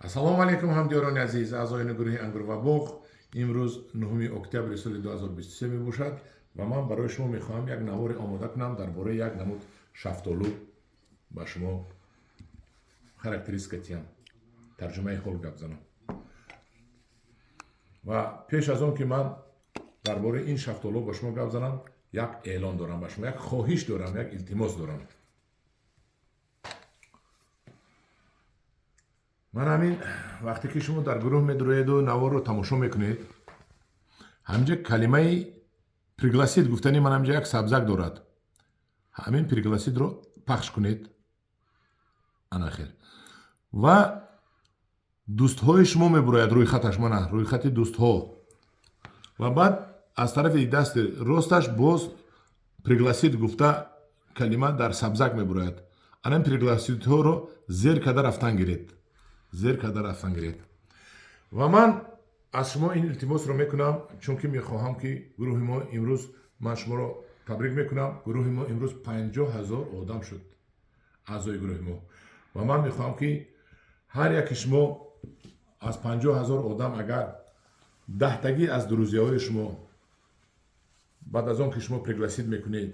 ассалому алайкум ҳамдиёрони азиз, аъзоёни гурӯҳи ангурва боғ. имрӯз 9 октябри соли 2023 мебошад ва ман барои шумо мехоҳам як навори омода кунам дар бораи як намуд шафтолу ба шумо характеристикатиам тарҷумаи ҳол гап занам. ва пеш аз он ки ман дар бораи ин шафтолу ба шумо гап занам, як эълон дорам ба шумо, як хоҳиш дорам, як илтимос дорам. ман ҳамин вақте ки шумо дар гурӯҳ медуроеду наворро тамошо мекунед, ҳаминҷа калимаи пригласид гуфтани ман ҳаминҷа як сабзак дорад. ҳамин пригласидро пахш кунед. ана хел. ва дӯстҳои шумо мебурояд рӯйхаташ, мана рӯйхати дӯстҳо. ва баъд аз тарафи дасти росташ боз пригласид гуфта калима дар сабзак мебурояд. ана ин пригласидҳоро зер карда рафтан гиред. зер карда рафтан гиред. ва ман аз шумо ин илтимосро мекунам, чунки мехоҳам ки гурӯҳи мо имрӯз, ман шуморо табрик мекунам, гурӯҳи мо имрӯз 50 000 одам шуд, аъзои гурӯҳи мо. ва ман мехоҳам ки ҳар яки шумо аз 50 000 одам агар 10тагӣ аз дурӯзиҳои шумо баъд аз он ки шумо пригласид мекунед,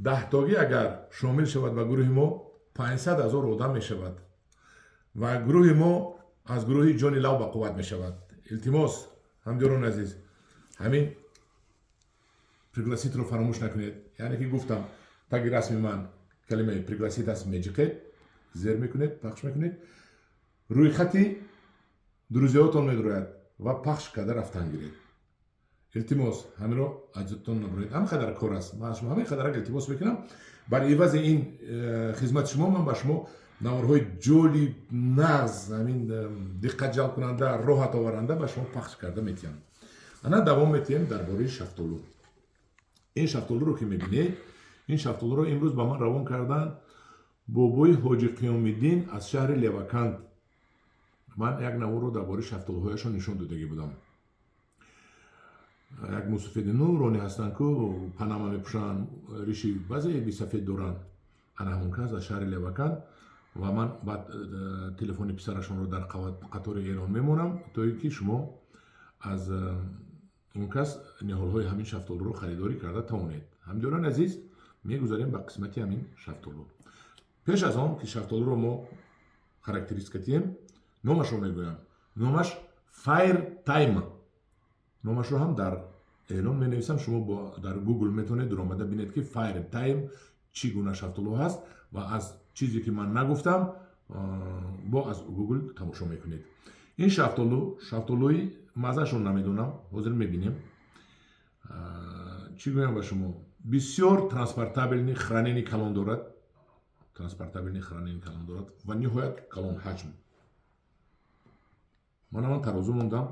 10тагӣ агар шомил шавад ба гурӯҳи мо, 500 000 одам мешавад ва гурӯҳи мо аз гурӯҳи ҷони лав ба қувват мешавад. илтимос ҳамдиёрони азиз, ҳамин пригласидро фаромӯш накунед. яъне ки гуфтам, таги расми ман калимаи пригласид аст, меҷиқед, зер мекунед, пахш мекунед, рӯйхати дурӯзиҳоятон медурояд ва пахш карда рафтан гиред. илтимос ҳаминро аҷзотон набуроед. ҳамин қадар кор аст. ман шумо ҳамин қадар илтимос мекунам. бар ивази ин хизмати шумо ман ба шумо наворҳои ҷолиб, нағз, ҳамин диққатҷалбкунанда, роҳатоваранда ба шумо пахш карда метиҳам. ана давом метиҳем дар бораи шафтолу. ин шафтолуро ки мебинед, ин шафтолуро имрӯз ба ман равон карданд бобои ҳоҷи қиёмиддин аз шаҳри леваканд. ман як наворро дар бораи шафтолуҳояшон нишон додагӣ будам. як мусофеди нурони ҳастанд ку панама мепӯшанд, риши баъзе бисафед доранд. ана ҳамон кас аз шаҳри леваканд. ва ман баъд телефони писарашонро дар қатори эълон мемонам, то ки шумо аз он кас ниҳолҳои ҳамин шафтолуро харидорӣ карда тавонед. ҳамдиёрони азиз, мегузарем ба қисмати ҳамин шафтолу. пеш аз он ки шафтолуро мо характеристикатием, номашро мегӯям. номаш файр тайм. номашро ҳам дар эълон менависам. шумо дар гугл метавонед омада бинед ки файр тайм чӣ гуна шафтолу ҳаст ва аз чизе ки ман нагуфтам бо аз гугл тамошо мекунед. ин шафтолуи маззашон намедонам, ҳозир мебинем. чӣ гӯям ба шумо, бисёр транспортабелни хранени калон дорад. транспортабелни хранени калон дорад ва ниҳоят калон ҳаҷм. ман тарозу мондам.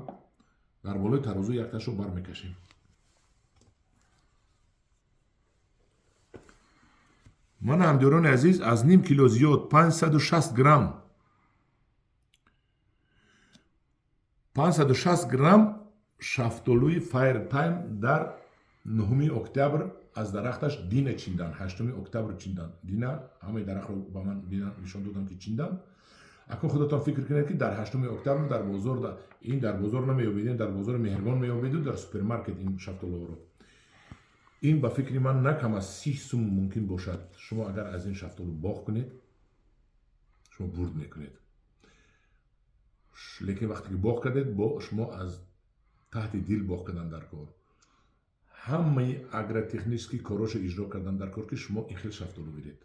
дар болои тарозу якташро бармекашем. ман ҳамдиёрони азиз, аз ним кило зиёд 560 грамм 560 грамм шафтолуи файр тайм дар 9 октябр аз дарахташ дина чиндан. 8 октябр чиндан. дина ҳамаи дарахтро ба ман нишон додам ки чиндан. акун худатон фикр кунед ки дар 8 октябр дар бозор, ин дар бозор намеёбед, дар бозори меҳрибон меёбеду, дар супермаркет ин шафтолуҳоро. ин ба фикри ман на кам аз 30 сум мумкин бошад. шумо агар аз ин шафтолу боғ кунед, шумо бурд мекунед. лекин вақте ки боғ кардед, шумо аз таҳти дил боғ кардан дар кор. ҳамаи агротехнически корошо иҷро кардан дар кор ки шумо ин хел шафтолу бидед.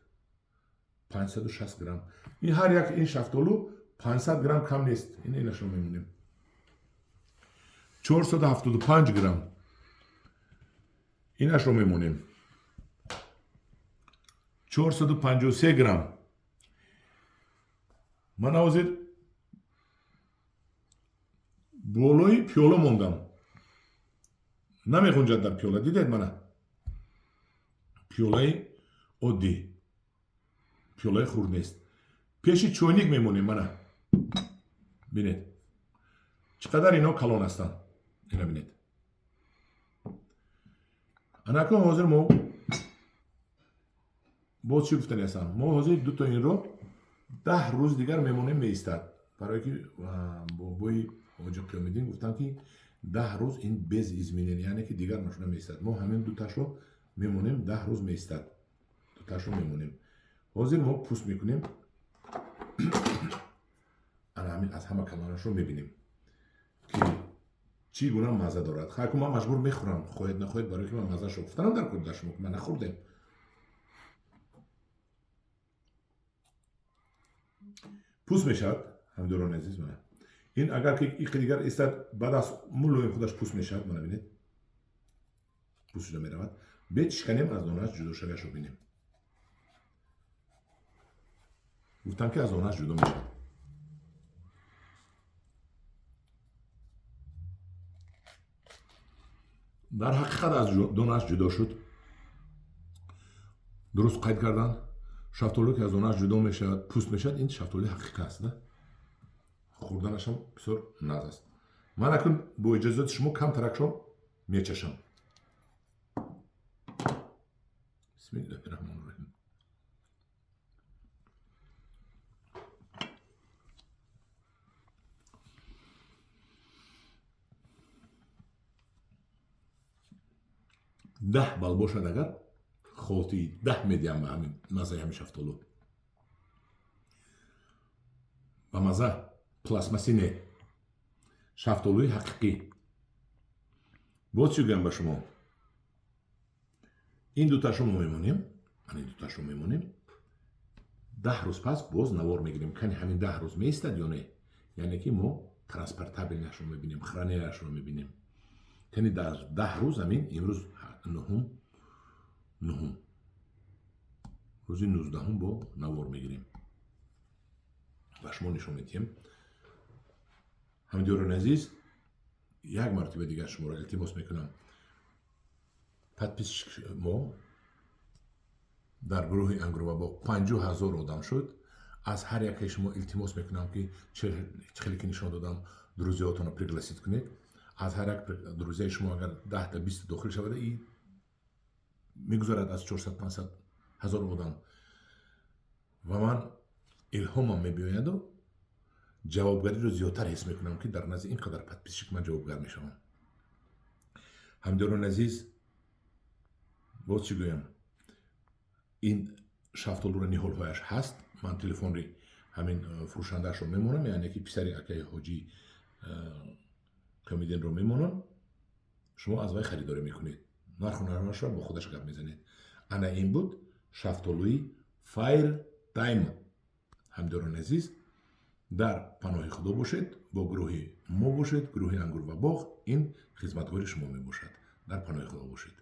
560 грамм. ин ҳар як ин шафтолу 500 грамм кам нест. инашро мемонем. 475 грамм. инашро мемонем. 453 грамм. ман ҳозир болои пиёла мондам. намехунҷад дар пиёла. дидед мана? пиёлаи оддӣ. пиёлаи хурд нест. пеши чойник мемонем мана. бинед. чӣ қадар ино калон ҳастанд. ина бинед. анакун ҳозир мо боз чӣ гуфтани ҳастам? мо ҳозир дуто инро 10 рӯз дигар мемонем меистад. برای که با بوی اوج قیامدین گفتن که 10 روز این bez izminin یعنی که دیگر نشونه میستد. ما همین دوتاشو میمونیم 10 روز میستد. دوتاشو میمونیم. حاضر ما پوست میکنیم. انا همین از همه کلانش رو میبینیم که چی گونه مزه دارد. خیلی من مجبور میخورم خواهید نخواهید برای که من مزه شو گفتنم در کل شما من نخوردم. پوست میشد هم دوران عزیز منه. این اگر که یک دیگر استاد بعد از مولوی خودش پوست میشد منو ببینید پوست شده میرود بچکنیم از دانش جدا شده شو ببینیم. گفتم که از دانش جدا میشد. در حقیقت از دانش جدا شد. درست قید کردن شفتالو که از دانش جدا میشد پوست میشد این شفتالو حقیقی است نه خوردنش هم بسیار ناز است. من اکنون با اجازه شما کم ترکشو میچشم. بسم الله الرحمن الرحیم. ده بال باشد اگر خودی 10 میدیم به همین مزه همین شفتالو و مزه پلاسماسی نه شفتالوی حقیقی. باز چی گویم به شما این دوتاشو ما میمونیم من این دوتاشو میمونیم 10 روز پس باز نوار میگیریم کنی همین 10 روز میستد یا نه یعنی که ما ترانسپورتابل نشون میبینیم خرانه نشون میبینیم کنی در 10 روز همین امروز نهم روزی 19 با نوار میگیریم و شما نشون میدیم. همین دوران عزیز یک مرتبه دیگر شما را التماس میکنم подписчик ما در گروه انگرو با 50,000 آدم شد. از هر یک شما التماس میکنم که خیلی که نشان دادم دروزیاتون رو پریگلاسید کنید. از هر یک دروزی شما اگر 10 تا 20 داخل شود این میگذارد از 400-500 هزار آدم و من الهامم میبیاید و جوابگری رو زیادتر حس میکنم که در نزد اینقدر подписчик من جوابگر میشم. همداران عزیز باز چی گویم این شفتالو رو نیهول هایش هست. من تلفن ری همین فروشندهش رو میمونم یعنی که پسری اکای حاجی کمیدین رو میمونم. شما از وای خریداری میکنید نرخ و نرمش رو با خودش گپ میزنید. انا این بود شفتالوی فایر تایم. همداران عزیز در پناه خدا باشید با گروه ما باشید گروه انگور و باغ این خدمتگار شما می باشد. در پناه خدا باشید.